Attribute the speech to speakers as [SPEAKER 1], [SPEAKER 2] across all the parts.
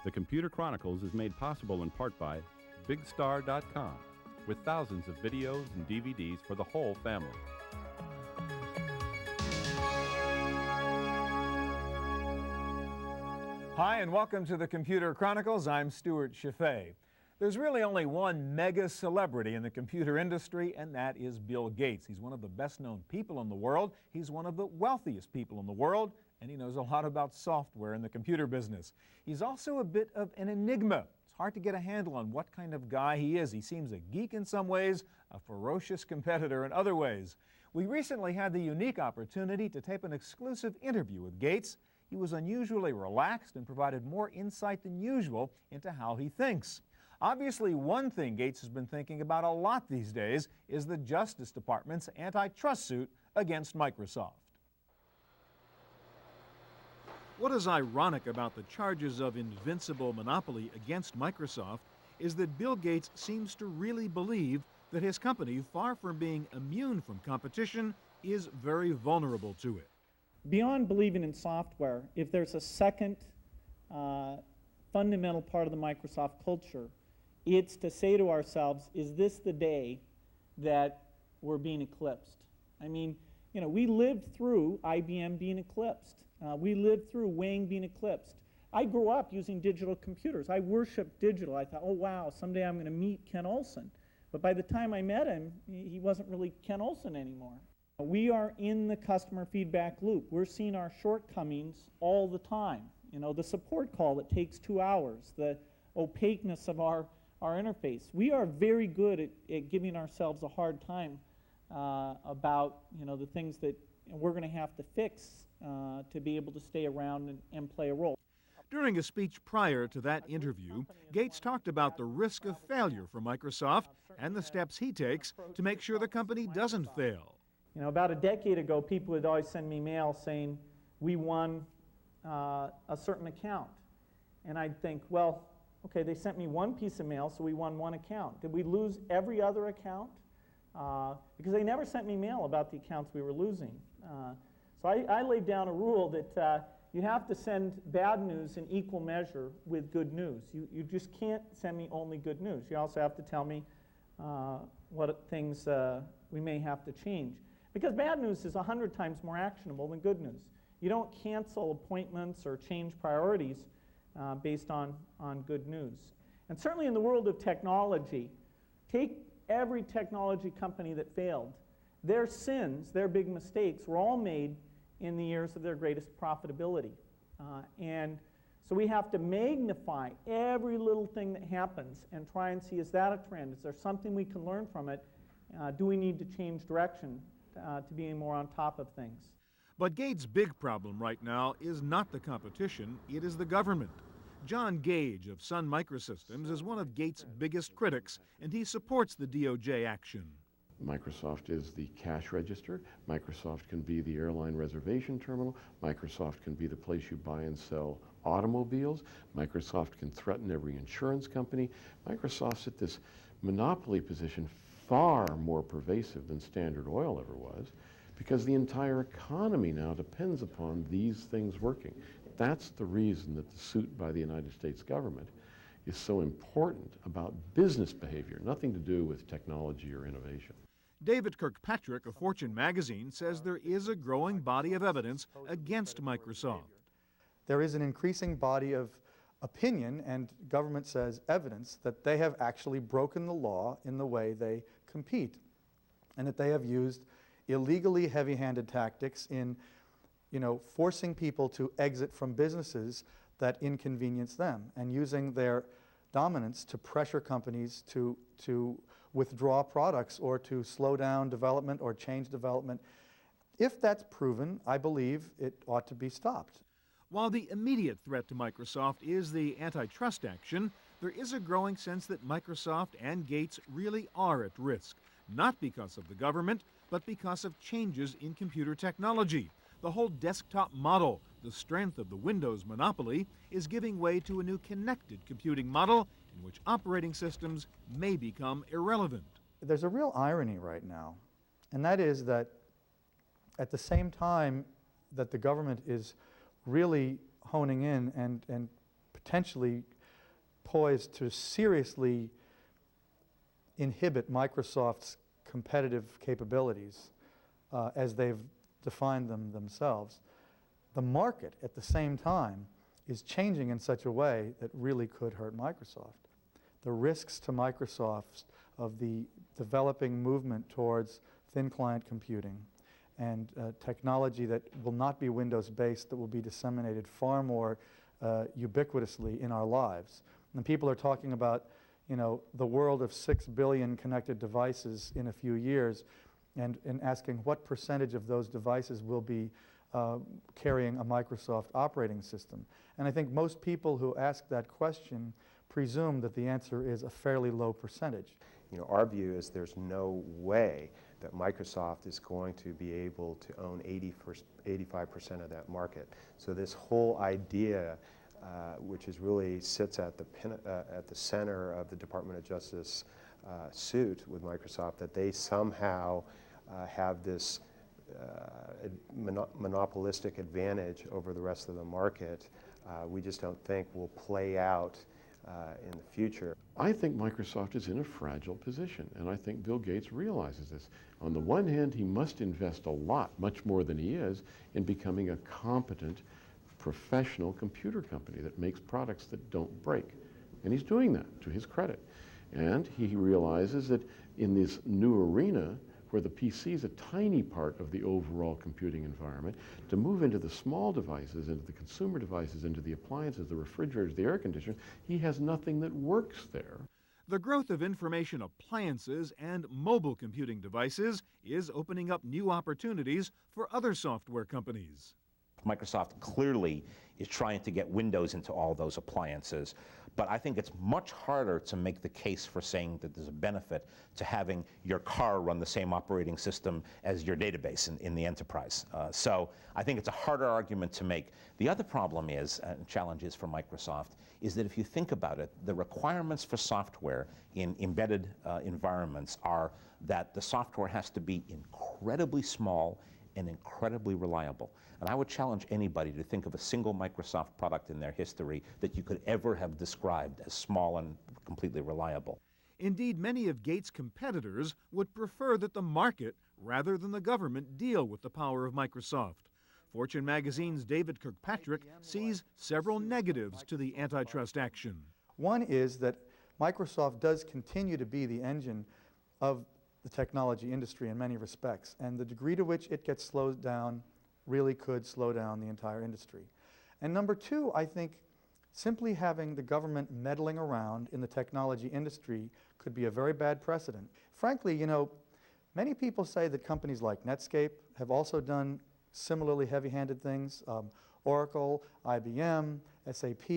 [SPEAKER 1] The Computer Chronicles is made possible in part by BigStar.com, with thousands of videos and DVDs for the whole family.
[SPEAKER 2] Hi, and welcome to the Computer Chronicles. I'm Stewart Cheifet. There's really only one mega celebrity in the computer industry, and that is Bill Gates. He's one of the best-known people in the world. He's one of the wealthiest people in the world, and he knows a lot about software in the computer business. He's also a bit of an enigma. It's hard to get a handle on what kind of guy he is. He seems a geek in some ways, a ferocious competitor in other ways. We recently had the unique opportunity to tape an exclusive interview with Gates. He was unusually relaxed and provided more insight than usual into how he thinks. Obviously, one thing Gates has been thinking about a lot these days is the Justice Department's antitrust suit against Microsoft. What is ironic about the charges of invincible monopoly against Microsoft is that Bill Gates seems to really believe that his company, far from being immune from competition, is very vulnerable to it.
[SPEAKER 3] Beyond believing in software, if there's a second fundamental part of the Microsoft culture, it's to say to ourselves, is this the day that we're being eclipsed? I mean, you know, we lived through IBM being eclipsed. We lived through Wang being eclipsed. I grew up using digital computers. I worshiped digital. I thought, oh wow, someday I'm going to meet Ken Olsen. But by the time I met him, he wasn't really Ken Olsen anymore. We are in the customer feedback loop. We're seeing our shortcomings all the time. You know, the support call that takes 2 hours, the opaqueness of our interface. We are very good at giving ourselves a hard time about, you know, the things that we're going to have to fix to be able to stay around and play a role.
[SPEAKER 2] During a speech prior to that interview, Gates talked about the risk of failure for Microsoft and the steps he takes to make sure the company doesn't fail.
[SPEAKER 3] You know, about a decade ago, people would always send me mail saying, we won a certain account. And I'd think, well, okay, they sent me one piece of mail, so we won one account. Did we lose every other account? Because they never sent me mail about the accounts we were losing. So I laid down a rule that you have to send bad news in equal measure with good news. You just can't send me only good news. You also have to tell me what things we may have to change. Because bad news is 100 times more actionable than good news. You don't cancel appointments or change priorities based on good news. And certainly in the world of technology, take every technology company that failed. Their sins, their big mistakes, were all made in the years of their greatest profitability. And so we have to magnify every little thing that happens and try and see, is that a trend? Is there something we can learn from it? Do we need to change direction to being more on top of things?
[SPEAKER 2] But Gates' big problem right now is not the competition, it is the government. John Gage of Sun Microsystems is one of Gates' biggest critics, and he supports the DOJ action.
[SPEAKER 4] Microsoft is the cash register. Microsoft can be the airline reservation terminal. Microsoft can be the place you buy and sell automobiles. Microsoft can threaten every insurance company. Microsoft's at this monopoly position far more pervasive than Standard Oil ever was, because the entire economy now depends upon these things working. That's the reason that the suit by the United States government is so important about business behavior, nothing to do with technology or innovation.
[SPEAKER 2] David Kirkpatrick of Fortune magazine says there is a growing body of evidence against Microsoft.
[SPEAKER 5] There is an increasing body of opinion, and government says evidence, that they have actually broken the law in the way they compete, and that they have used illegally heavy-handed tactics in, you know, forcing people to exit from businesses that inconvenience them, and using their dominance to pressure companies to withdraw products or to slow down development or change development. If that's proven, I believe it ought to be stopped.
[SPEAKER 2] While the immediate threat to Microsoft is the antitrust action, there is a growing sense that Microsoft and Gates really are at risk, not because of the government, but because of changes in computer technology. The whole desktop model, the strength of the Windows monopoly, is giving way to a new connected computing model in which operating systems may become irrelevant.
[SPEAKER 5] There's a real irony right now, and that is that at the same time that the government is really honing in and potentially poised to seriously inhibit Microsoft's competitive capabilities as they've defined them themselves. The market, at the same time, is changing in such a way that really could hurt Microsoft. The risks to Microsoft of the developing movement towards thin client computing and technology that will not be Windows-based, that will be disseminated far more ubiquitously in our lives. And people are talking about, you know, the world of 6 billion connected devices in a few years, and asking what percentage of those devices will be carrying a Microsoft operating system. And I think most people who ask that question presume that the answer is a fairly low percentage.
[SPEAKER 6] You know, our view is there's no way that Microsoft is going to be able to own 85% of that market. So this whole idea, which is really sits at the center of the Department of Justice suit with Microsoft, that they somehow have this monopolistic advantage over the rest of the market, we just don't think will play out in the future.
[SPEAKER 4] I think Microsoft is in a fragile position, and I think Bill Gates realizes this. On the one hand, he must invest a lot, much more than he is, in becoming a competent, professional computer company that makes products that don't break. And he's doing that, to his credit. And he realizes that in this new arena, where the PC is a tiny part of the overall computing environment, to move into the small devices, into the consumer devices, into the appliances, the refrigerators, the air conditioners, he has nothing that works there.
[SPEAKER 2] The growth of information appliances and mobile computing devices is opening up new opportunities for other software companies.
[SPEAKER 7] Microsoft clearly is trying to get Windows into all those appliances, but I think it's much harder to make the case for saying that there's a benefit to having your car run the same operating system as your database in the enterprise. So I think it's a harder argument to make. The other problem is, and challenge is for Microsoft, is that if you think about it, the requirements for software in embedded environments are that the software has to be incredibly small and incredibly reliable. And I would challenge anybody to think of a single Microsoft product in their history that you could ever have described as small and completely reliable.
[SPEAKER 2] Indeed, many of Gates' competitors would prefer that the market, rather than the government, deal with the power of Microsoft. Fortune magazine's David Kirkpatrick sees several negatives to the antitrust action.
[SPEAKER 5] One is that Microsoft does continue to be the engine of the technology industry in many respects, and the degree to which it gets slowed down really could slow down the entire industry. And number two, I think simply having the government meddling around in the technology industry could be a very bad precedent. Frankly, you know, many people say that companies like Netscape have also done similarly heavy-handed things. Oracle, IBM, SAP.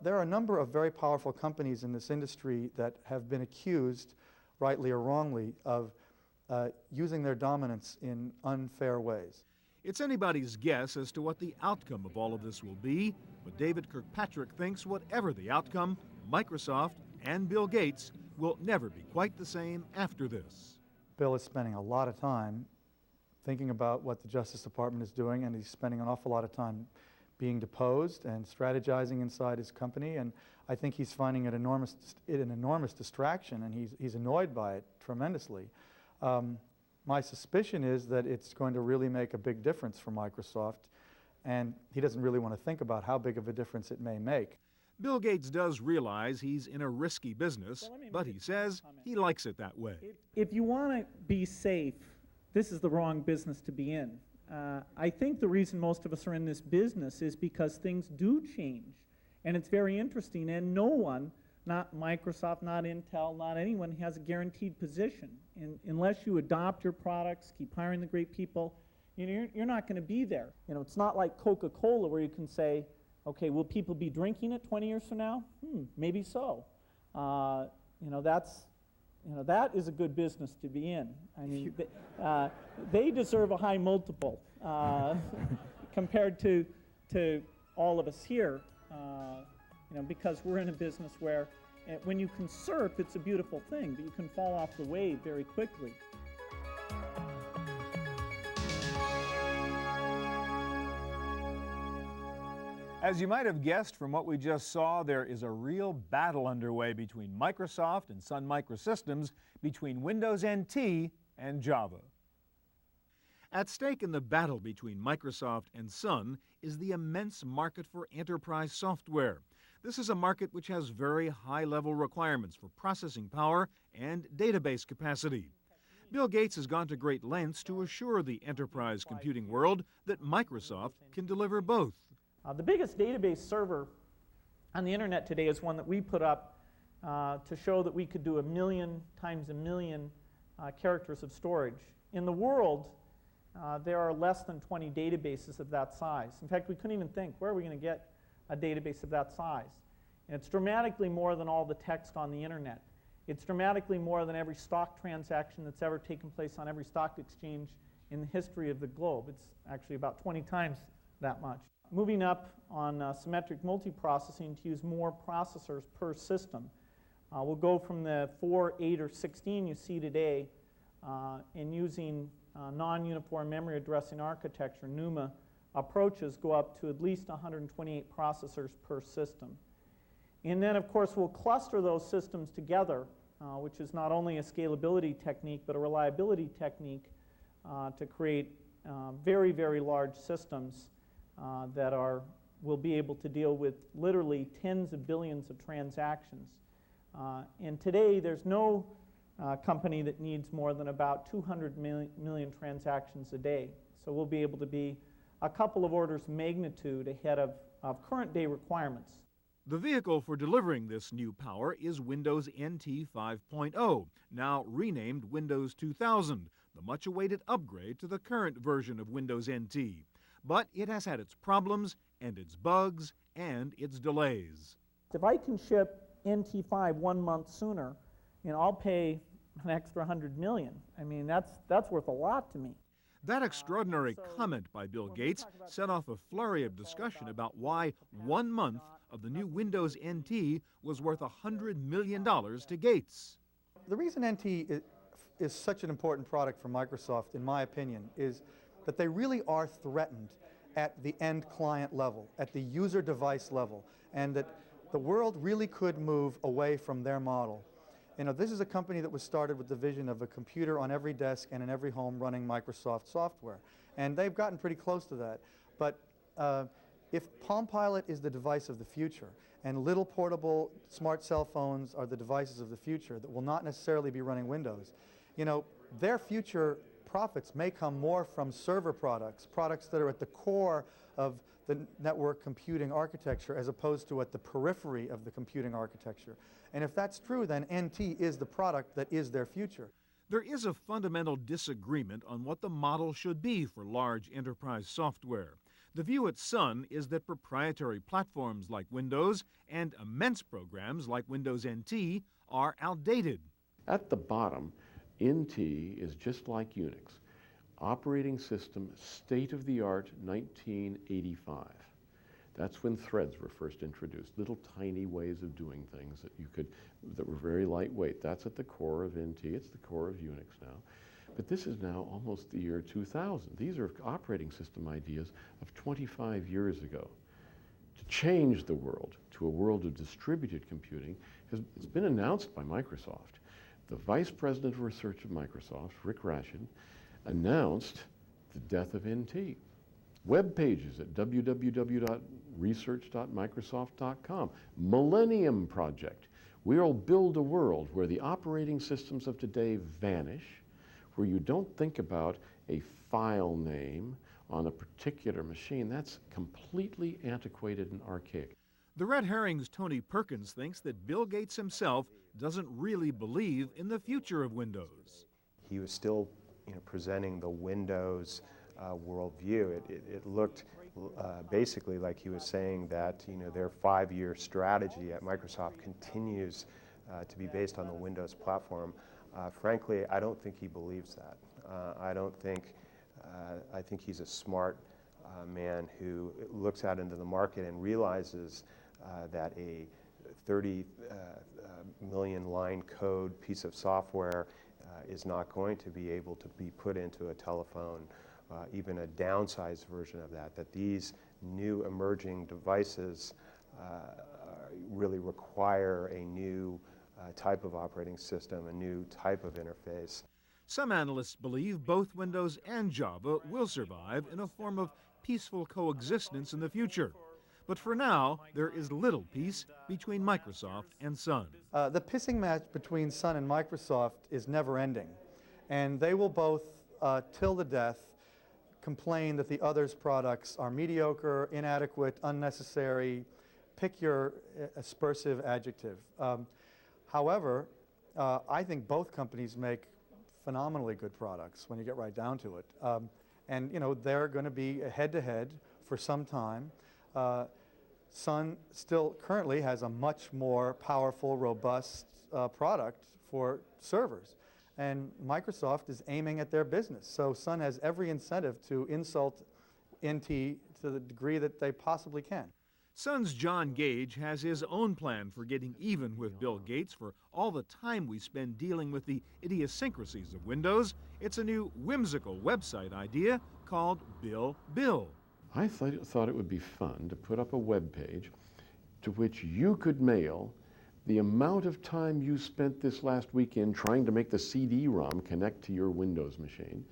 [SPEAKER 5] There are a number of very powerful companies in this industry that have been accused, rightly or wrongly, of using their dominance in unfair ways.
[SPEAKER 2] It's anybody's guess as to what the outcome of all of this will be, but David Kirkpatrick thinks whatever the outcome, Microsoft and Bill Gates will never be quite the same after this.
[SPEAKER 5] Bill is spending a lot of time thinking about what the Justice Department is doing, and he's spending an awful lot of time being deposed and strategizing inside his company, and I think he's finding it an enormous distraction, and he's annoyed by it tremendously. My suspicion is that it's going to really make a big difference for Microsoft, and he doesn't really want to think about how big of a difference it may make.
[SPEAKER 2] Bill Gates does realize he's in a risky business, but he says he likes it that way.
[SPEAKER 3] If you want to be safe, this is the wrong business to be in. I think the reason most of us are in this business is because things do change, and it's very interesting, and no one, not Microsoft, not Intel, not anyone, has a guaranteed position. Unless you adopt your products, keep hiring the great people, you're not going to be there. You know, it's not like Coca-Cola where you can say, okay, will people be drinking it 20 years from now? Maybe so. That is a good business to be in. I mean, they deserve a high multiple compared to all of us here. Because we're in a business where when you can surf, it's a beautiful thing, but you can fall off the wave very quickly.
[SPEAKER 2] As you might have guessed from what we just saw, there is a real battle underway between Microsoft and Sun Microsystems, between Windows NT and Java. At stake in the battle between Microsoft and Sun is the immense market for enterprise software. This is a market which has very high-level requirements for processing power and database capacity. Bill Gates has gone to great lengths to assure the enterprise computing world that Microsoft can deliver both.
[SPEAKER 3] The biggest database server on the internet today is one that we put up to show that we could do 1 million times 1 million characters of storage. In the world, there are less than 20 databases of that size. In fact, we couldn't even think, where are we going to get a database of that size? And it's dramatically more than all the text on the internet. It's dramatically more than every stock transaction that's ever taken place on every stock exchange in the history of the globe. It's actually about 20 times that much. Moving up on symmetric multiprocessing to use more processors per system. We'll go from the 4, 8, or 16 you see today and using non-uniform memory addressing architecture, NUMA approaches, go up to at least 128 processors per system. And then, of course, we'll cluster those systems together, which is not only a scalability technique, but a reliability technique to create very, very large systems that will be able to deal with literally tens of billions of transactions. And today, there's no company that needs more than about 200 million transactions a day. So we'll be able to be a couple of orders of magnitude ahead of current day requirements.
[SPEAKER 2] The vehicle for delivering this new power is Windows NT 5.0, now renamed Windows 2000, the much-awaited upgrade to the current version of Windows NT. But it has had its problems and its bugs and its delays.
[SPEAKER 3] If I can ship NT 5 1 month sooner, I'll pay an extra 100 million. I mean, that's worth a lot to me.
[SPEAKER 2] That extraordinary comment by Bill Gates set off a flurry of discussion about why 1 month of the new Windows NT was worth $100 million to Gates.
[SPEAKER 5] The reason NT is such an important product for Microsoft, in my opinion, is that they really are threatened at the end client level, at the user device level, and that the world really could move away from their model. This is a company that was started with the vision of a computer on every desk and in every home running Microsoft software. And they've gotten pretty close to that. But if Palm Pilot is the device of the future, and little portable smart cell phones are the devices of the future that will not necessarily be running Windows, their future profits may come more from server products, products that are at the core of the network computing architecture as opposed to at the periphery of the computing architecture. And if that's true, then NT is the product that is their future.
[SPEAKER 2] There is a fundamental disagreement on what the model should be for large enterprise software. The view at Sun is that proprietary platforms like Windows and immense programs like Windows NT are outdated.
[SPEAKER 4] At the bottom, NT is just like Unix. Operating system, state-of-the-art, 1985. That's when threads were first introduced, little tiny ways of doing things that were very lightweight. That's at the core of NT. It's the core of Unix now. But this is now almost the year 2000. These are operating system ideas of 25 years ago. To change the world to a world of distributed computing, it's been announced by Microsoft. The Vice President of Research of Microsoft, Rick Rashin, announced the death of NT. Web pages at www.research.microsoft.com. Millennium Project. We'll build a world where the operating systems of today vanish, where you don't think about a file name on a particular machine. That's completely antiquated and archaic.
[SPEAKER 2] The Red Herring's Tony Perkins thinks that Bill Gates himself doesn't really believe in the future of Windows.
[SPEAKER 6] He was still presenting the Windows worldview. It looked basically like he was saying that their 5-year strategy at Microsoft continues to be based on the Windows platform. Frankly, I don't think he believes that. I think he's a smart man who looks out into the market and realizes that a 30 million line code piece of software is not going to be able to be put into a telephone even a downsized version of that, that these new emerging devices really require a new type of operating system, a new type of interface.
[SPEAKER 2] Some analysts believe both Windows and Java will survive in a form of peaceful coexistence in the future. But for now, there is little peace between Microsoft and Sun.
[SPEAKER 5] The pissing match between Sun and Microsoft is never ending. And they will both, till the death, complain that the other's products are mediocre, inadequate, unnecessary, pick your aspersive adjective. However, I think both companies make phenomenally good products when you get right down to it. And you know, they're going to be head-to-head for some time. Sun still currently has a much more powerful, robust product for servers. And Microsoft is aiming at their business. So Sun has every incentive to insult NT to the degree that they possibly can.
[SPEAKER 2] Sun's John Gage has his own plan for getting even with Bill Gates for all the time we spend dealing with the idiosyncrasies of Windows. It's a new whimsical website idea called Bill Bill.
[SPEAKER 4] I thought it would be fun to put up a web page to which you could mail the amount of time you spent this last weekend trying to make the CD-ROM connect to your Windows machine.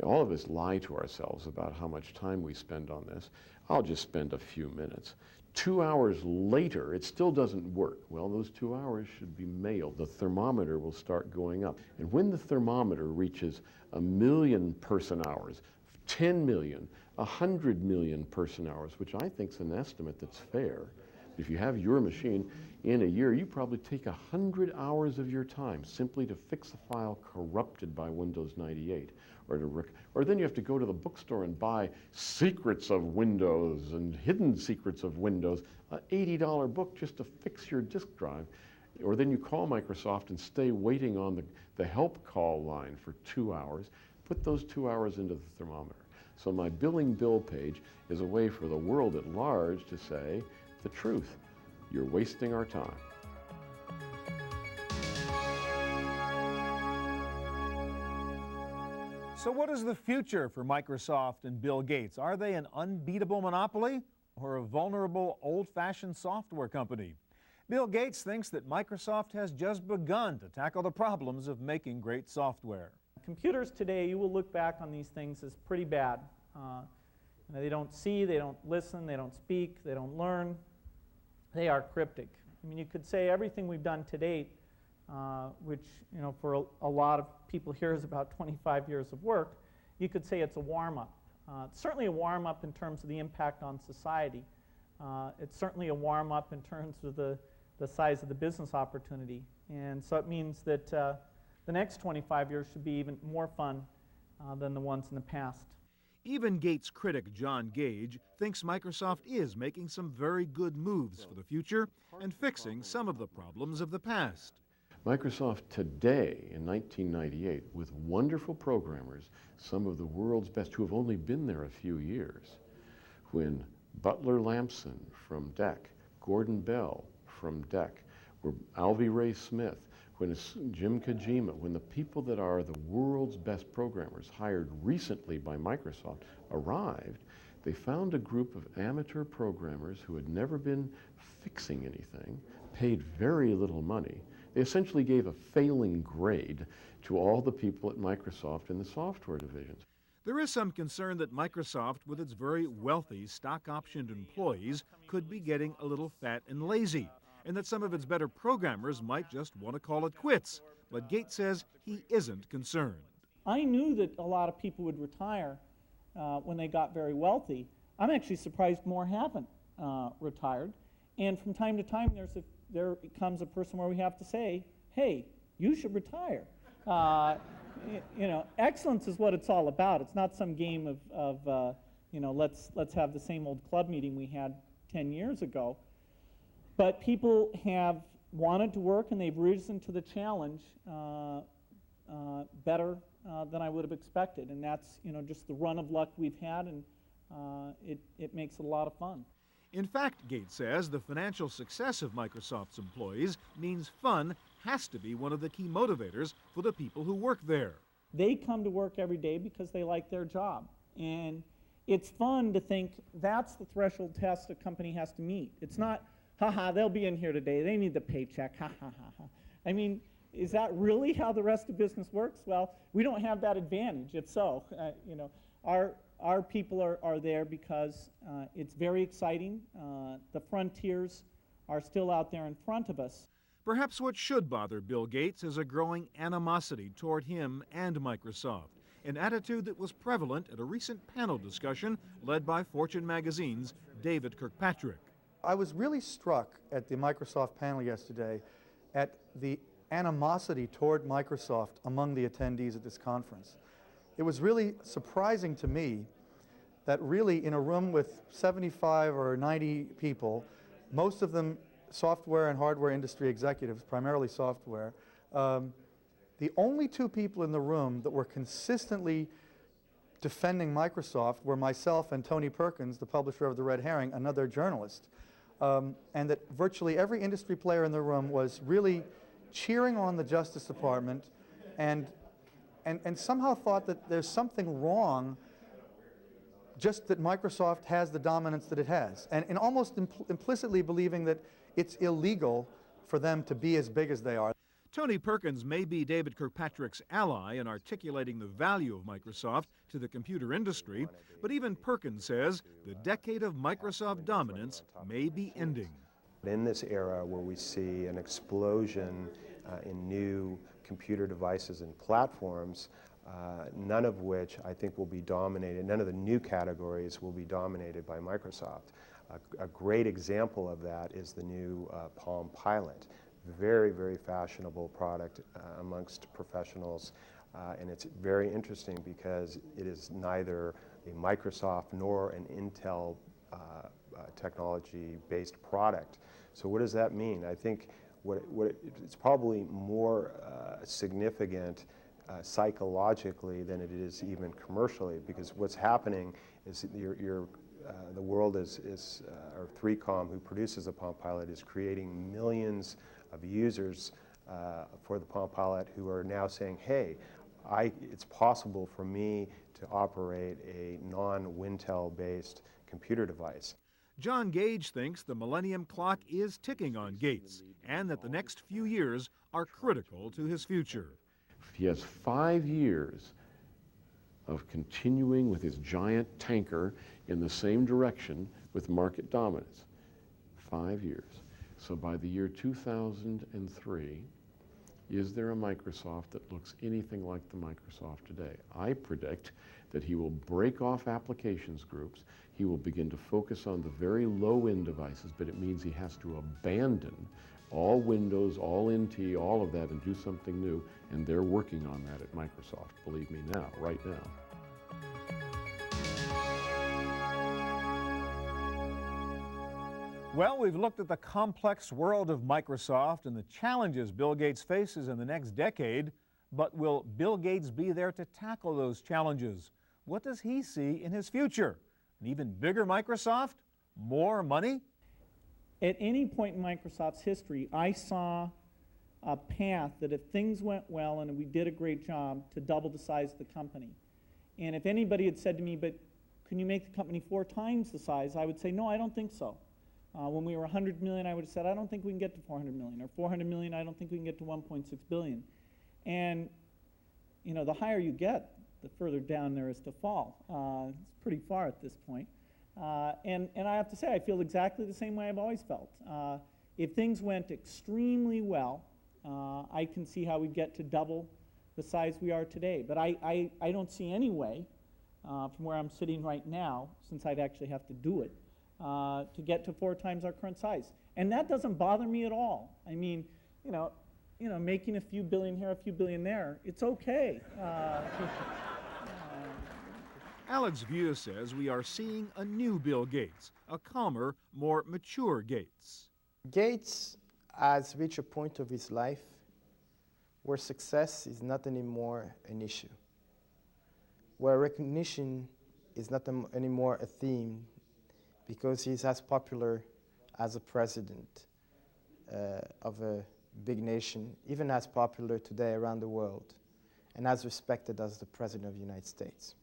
[SPEAKER 4] All of us lie to ourselves about how much time we spend on this. I'll just spend a few minutes. 2 hours later, it still doesn't work. Well, those 2 hours should be mailed. The thermometer will start going up. And when the thermometer reaches 1 million person hours, 10 million, 100 million person hours, which I think is an estimate that's fair. If you have your machine in a year, you probably take 100 hours of your time simply to fix a file corrupted by Windows 98. Or then you have to go to the bookstore and buy Secrets of Windows and Hidden Secrets of Windows, an $80 book just to fix your disk drive. Or then you call Microsoft and stay waiting on the help call line for 2 hours. Put those 2 hours into the thermometer. So my billing bill page is a way for the world at large to say the truth. You're wasting our time.
[SPEAKER 2] So what is the future for Microsoft and Bill Gates? Are they an unbeatable monopoly or a vulnerable old-fashioned software company? Bill Gates thinks that Microsoft has just begun to tackle the problems of making great software.
[SPEAKER 3] Computers today, you will look back on these things as pretty bad. They don't see, they don't listen, they don't speak, they don't learn. They are cryptic. I mean, you could say everything we've done to date, which, you know, for a lot of people here is about 25 years of work, you could say it's a warm-up. It's certainly a warm-up in terms of the impact on society. It's certainly a warm-up in terms of the size of the business opportunity. And so it means that the next 25 years should be even more fun than the ones in the past.
[SPEAKER 2] Even Gates critic John Gage thinks Microsoft is making some very good moves for the future and fixing some of the problems of the past.
[SPEAKER 4] Microsoft today, in 1998, with wonderful programmers, some of the world's best who have only been there a few years, when Butler Lampson from DEC, Gordon Bell from DEC, where Alvy Ray Smith, when it's Jim Kojima, when the people that are the world's best programmers hired recently by Microsoft arrived, they found a group of amateur programmers who had never been fixing anything, paid very little money. They essentially gave a failing grade to all the people at Microsoft in the software divisions.
[SPEAKER 2] There is some concern that Microsoft, with its very wealthy stock-optioned employees, could be getting a little fat and lazy, and that some of its better programmers might just want to call it quits. But Gates says he isn't concerned.
[SPEAKER 3] I knew that a lot of people would retire when they got very wealthy. I'm actually surprised more haven't retired. And from time to time, there comes a person where we have to say, hey, you should retire. You know, excellence is what it's all about. It's not some game of you know, let's have the same old club meeting we had 10 years ago. But people have wanted to work, and they've risen to the challenge better than I would have expected. And that's, you know, just the run of luck we've had, and it makes it a lot of fun.
[SPEAKER 2] In fact, Gates says the financial success of Microsoft's employees means fun has to be one of the key motivators for the people who work there.
[SPEAKER 3] They come to work every day because they like their job. And it's fun to think that's the threshold test a company has to meet. It's not, haha, they'll be in here today, they need the paycheck, ha ha ha ha. I mean, is that really how the rest of business works? Well, we don't have that advantage. If so, you know, our people are there because it's very exciting. The frontiers are still out there in front of us.
[SPEAKER 2] Perhaps what should bother Bill Gates is a growing animosity toward him and Microsoft, an attitude that was prevalent at a recent panel discussion led by Fortune magazine's David Kirkpatrick.
[SPEAKER 5] I was really struck at the Microsoft panel yesterday at the animosity toward Microsoft among the attendees at this conference. It was really surprising to me that really in a room with 75 or 90 people, most of them software and hardware industry executives, primarily software, the only two people in the room that were consistently defending Microsoft were myself and Tony Perkins, the publisher of The Red Herring, another journalist, and that virtually every industry player in the room was really cheering on the Justice Department and somehow thought that there's something wrong just that Microsoft has the dominance that it has, and almost implicitly believing that it's illegal for them to be as big as they are.
[SPEAKER 2] Tony Perkins may be David Kirkpatrick's ally in articulating the value of Microsoft to the computer industry, but even Perkins says the decade of Microsoft dominance may be ending.
[SPEAKER 6] In this era where we see an explosion in new computer devices and platforms, none of which I think will be dominated, none of the new categories will be dominated by Microsoft. A great example of that is the new Palm Pilot. Very, very fashionable product amongst professionals, and it's very interesting because it is neither a Microsoft nor an Intel technology-based product. So what does that mean? I think it's probably more significant psychologically than it is even commercially, because what's happening is the world or 3Com, who produces the Palm Pilot, is creating millions of users for the Palm Pilot who are now saying, hey, it's possible for me to operate a non-Wintel-based computer device.
[SPEAKER 2] John Gage thinks the Millennium Clock is ticking on Gates and that the next few years are critical to his future.
[SPEAKER 4] He has 5 years of continuing with his giant tanker in the same direction with market dominance. 5 years. So by the year 2003, is there a Microsoft that looks anything like the Microsoft today? I predict that he will break off applications groups. He will begin to focus on the very low-end devices, but it means he has to abandon all Windows, all NT, all of that, and do something new, and they're working on that at Microsoft, believe me now, right now.
[SPEAKER 2] Well, we've looked at the complex world of Microsoft and the challenges Bill Gates faces in the next decade, but will Bill Gates be there to tackle those challenges? What does he see in his future? An even bigger Microsoft? More money?
[SPEAKER 3] At any point in Microsoft's history, I saw a path that if things went well and we did a great job, to double the size of the company. And if anybody had said to me, but can you make the company 4 times the size, I would say, no, I don't think so. When we were 100 million, I would have said, I don't think we can get to 400 million. Or 400 million, I don't think we can get to 1.6 billion. And, you know, the higher you get, the further down there is to fall. It's pretty far at this point. And I have to say, I feel exactly the same way I've always felt. If things went extremely well, I can see how we get to double the size we are today. But I don't see any way, from where I'm sitting right now, since I'd actually have to do it, to get to 4 times our current size. And that doesn't bother me at all. I mean, you know, making a few billion here, a few billion there, it's okay.
[SPEAKER 2] Alex View says we are seeing a new Bill Gates, a calmer, more mature Gates.
[SPEAKER 8] Gates has reached a point of his life where success is not anymore an issue, where recognition is not anymore a theme, because he's as popular as a president of a big nation, even as popular today around the world, and as respected as the President of the United States.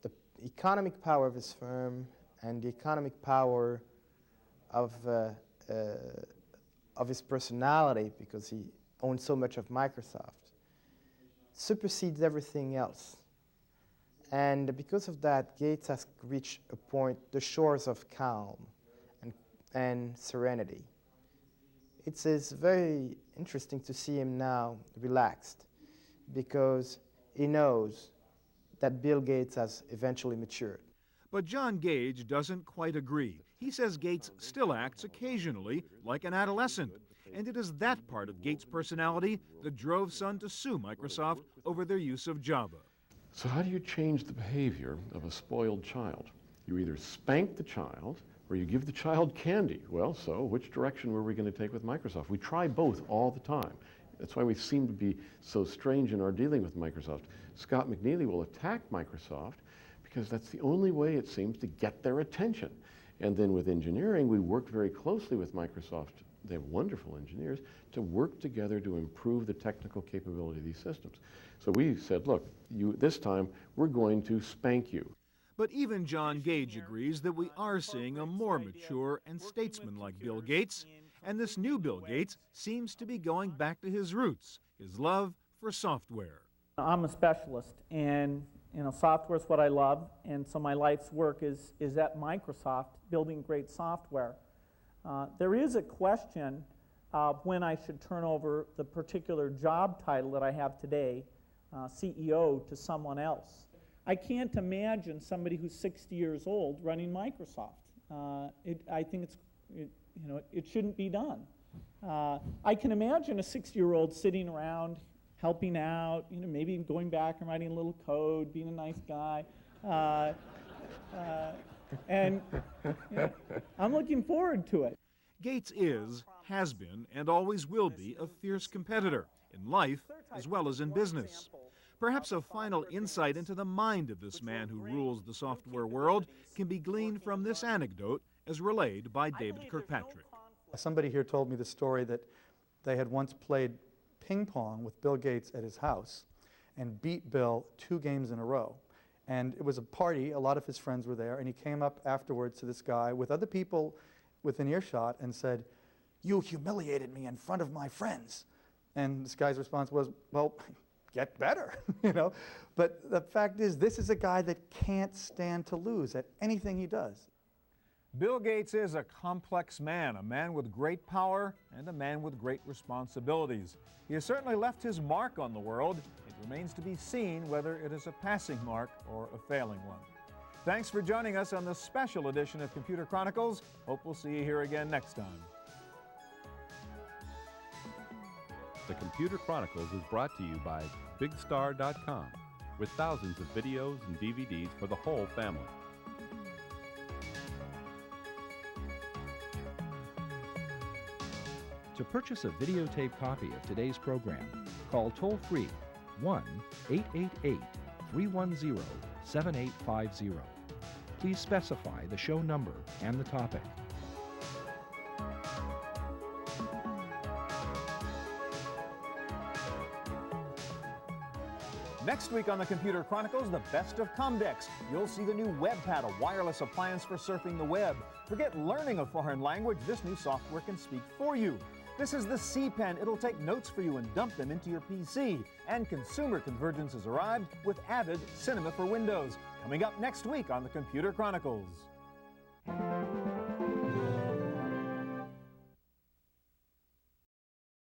[SPEAKER 8] The economic power of his firm and the economic power of his personality, because he owned so much of Microsoft, supersedes everything else. And because of that, Gates has reached a point, the shores of calm and serenity. It's very interesting to see him now relaxed, because he knows that Bill Gates has eventually matured.
[SPEAKER 2] But John Gage doesn't quite agree. He says Gates still acts occasionally like an adolescent, and it is that part of Gates' personality that drove Sun to sue Microsoft over their use of Java.
[SPEAKER 4] So how do you change the behavior of a spoiled child? You either spank the child or you give the child candy. Well, so which direction were we going to take with Microsoft? We try both all the time. That's why we seem to be so strange in our dealing with Microsoft. Scott McNeely will attack Microsoft because that's the only way it seems to get their attention. And then with engineering, we work very closely with Microsoft. They have wonderful engineers to work together to improve the technical capability of these systems. So we said, look, this time we're going to spank you.
[SPEAKER 2] But even John Gage agrees that we are seeing a more mature and statesmanlike Bill Gates, and this new Bill Gates seems to be going back to his roots, his love for software.
[SPEAKER 3] I'm a specialist, and software is what I love, and so my life's work is at Microsoft, building great software. There is a question of when I should turn over the particular job title that I have today, CEO, to someone else. I can't imagine somebody who's 60 years old running Microsoft. I think it shouldn't be done. I can imagine a 60-year-old sitting around, helping out, maybe going back and writing a little code, being a nice guy. And I'm looking forward to it.
[SPEAKER 2] Gates is, has been, and always will be a fierce competitor in life as well as in business. Perhaps a final insight into the mind of this man who rules the software world can be gleaned from this anecdote as relayed by David Kirkpatrick.
[SPEAKER 5] Somebody here told me the story that they had once played ping pong with Bill Gates at his house and beat Bill 2 games in a row. And it was a party, a lot of his friends were there, and he came up afterwards to this guy with other people within earshot and said, "You humiliated me in front of my friends." And this guy's response was, "Well, get better," But the fact is, this is a guy that can't stand to lose at anything he does.
[SPEAKER 2] Bill Gates is a complex man, a man with great power and a man with great responsibilities. He has certainly left his mark on the world. It remains to be seen whether it is a passing mark or a failing one. Thanks for joining us on this special edition of Computer Chronicles. Hope we'll see you here again next time.
[SPEAKER 1] The Computer Chronicles is brought to you by BigStar.com, with thousands of videos and DVDs for the whole family.
[SPEAKER 9] To purchase a videotape copy of today's program, call toll-free 1-888-310-7850. Please specify the show number and the topic.
[SPEAKER 2] Next week on the Computer Chronicles, the best of Comdex. You'll see the new WebPad, a wireless appliance for surfing the web. Forget learning a foreign language. This new software can speak for you. This is the C Pen. It'll take notes for you and dump them into your PC. And consumer convergence has arrived with added Cinema for Windows. Coming up next week on the Computer Chronicles.